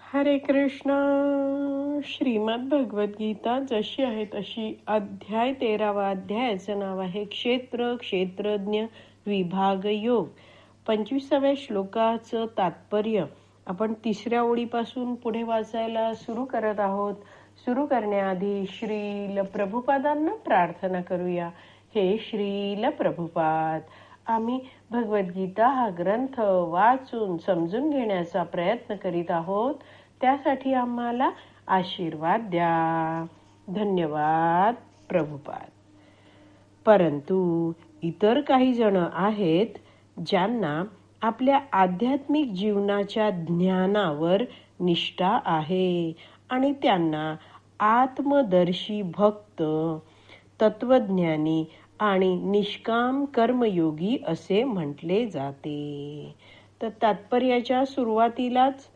हरे कृष्ण. श्रीमद भगवद गीता जशी आहे तशी अध्याय 13वा अध्यायाचं नाव आहे क्षेत्र क्षेत्रज्ञ विभाग योग. 25व्या श्लोकाचं तात्पर्य आपण 3ऱ्या ओळीपासून पुढे वाचायला सुरू करत आहोत. सुरू करण्याआधी श्रील प्रभुपादांना प्रार्थना करूया. हे श्रील प्रभुपाद, आम्ही भगवद्गीता हा ग्रंथ वाचून समजून घेण्याचा प्रयत्न करीत आहोत. त्यासाठी आम्हाला आशीर्वाद द्या. धन्यवाद प्रभुपाद. परंतु इतर काही जण आहेत ज्यांना आपल्या आध्यात्मिक जीवनाच्या ज्ञानावर निष्ठा आहे आणि त्यांना आत्मदर्शी भक्त, तत्वज्ञानी आणि निष्काम कर्मयोगी असे म्हटले जाते. तर तात्पर्याच्या सुरुवातीलाच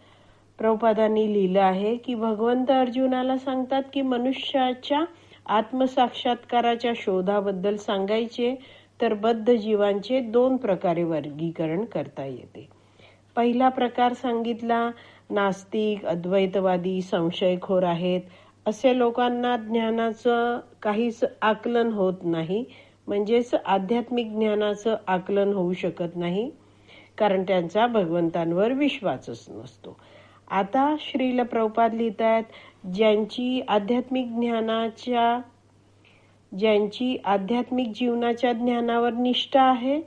प्रभुपादांनी लिहिलं आहे की भगवंत अर्जुनाला सांगतात की मनुष्याच्या आत्मसाक्षात्काराच्या शोधाबद्दल सांगायचे तर बद्ध जीवांचे 2 प्रकारे वर्गीकरण करता येते. पहिला प्रकार सांगितला, नास्तिक, अद्वैतवादी, संशयखोर आहेत. असे लोकांना ज्ञानाचं काहीच आकलन होत नाही, म्हणजेच आध्यात्मिक ज्ञानाचं आकलन होऊ शकत नाही, कारण त्यांचा भगवंतांवर विश्वासच नसतो. आता श्रील प्रभुपाद लिहितात, ज्यांची आध्यात्मिक जीवनाच्या ज्ञानावर निष्ठा आहे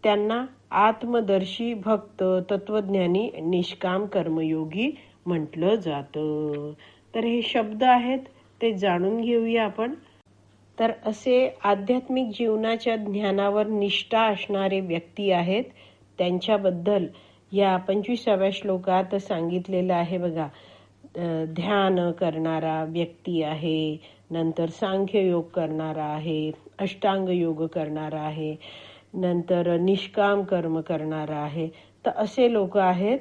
त्यांना आत्मदर्शी भक्त, तत्वज्ञानी, निष्काम कर्मयोगी म्हटलं जातं. तर हे शब्द आहेत ते जाणून घेऊया आपण. तर असे आध्यात्मिक जीवनाच्या ज्ञानावर निष्ठा असणारे व्यक्ती आहेत, त्यांच्याबद्दल या 25व्या श्लोकात सांगितलेलं आहे बघा. ध्यान करणारा व्यक्ती आहे, नंतर सांख्य योग करणारा आहे, अष्टांग योग करणारा आहे, नंतर निष्काम कर्म करणारा आहे. तर असे लोक आहेत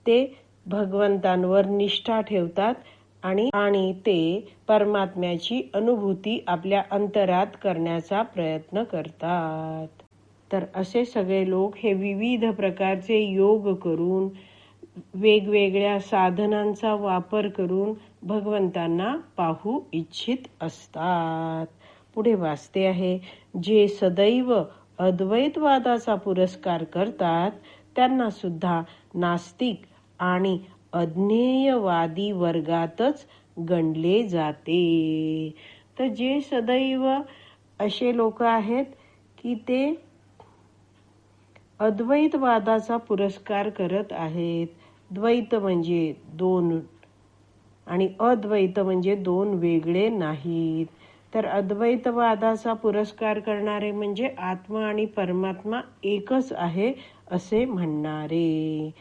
ते भगवंतांवर निष्ठा ठेवतात आणि ते परमात्म्याची अनुभूती आपल्या अंतरात करण्याचा प्रयत्न करतात. तर असे सगळे लोक हे विविध प्रकारचे योग करून, वेगवेगळ्या साधनांचा वापर करून भगवंतांना पाहू इच्छित असतात. पुढे वाचते आहे, जे सदैव अद्वैतवादाचा पुरस्कार करतात त्यांना सुद्धा नास्तिक आणि अज्ञेयवादी वर्गातच गणले जाते. तर जे सदैव असे लोक आहेत की ते अद्वैतवादाचा पुरस्कार करत आहेत. द्वैत म्हणजे 2 आणि अद्वैत म्हणजे 2 वेगळे नाहीत. तर अद्वैतवादाचा पुरस्कार करणारे म्हणजे आत्मा आणि परमात्मा एकच आहे असे म्हणणारे.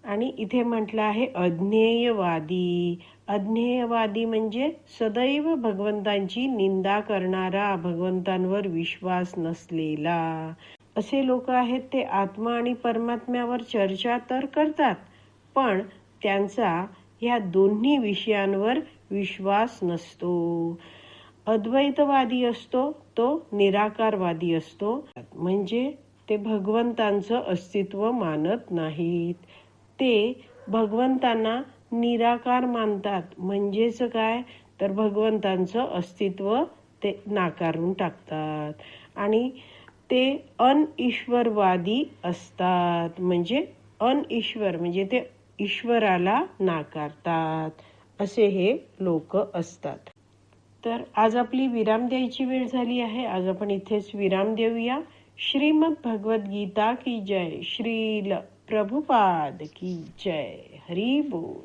आणि इथे म्हटलं आहे अज्ञेयवादी. अज्ञेयवादी म्हणजे सदैव भगवंतांची निंदा करणारा, भगवंतांवर विश्वास नसलेला. असे लोक आहेत ते आत्मा आणि परमात्म्यावर चर्चा तर करतात, पण त्यांचा या दोन्ही विषयांवर विश्वास नसतो. अद्वैतवादी असतो तो निराकारवादी असतो, म्हणजे ते भगवंतांचं अस्तित्व मानत नाहीत. ते भगवंतांना निराकार मानतात, म्हणजेच काय तर भगवंतांचं अस्तित्व ते नाकारून टाकतात. आणि ते अनईश्वरवादी असतात, म्हणजे अनईश्वर म्हणजे ते ईश्वराला नाकारतात. असे हे लोक असतात. तर आज आपली विराम द्यायची वेळ झाली आहे. आज आपण इथेच विराम देऊया. श्रीमद भगवद गीता की जय. श्रील प्रभुपाद की जय. हरी बोल.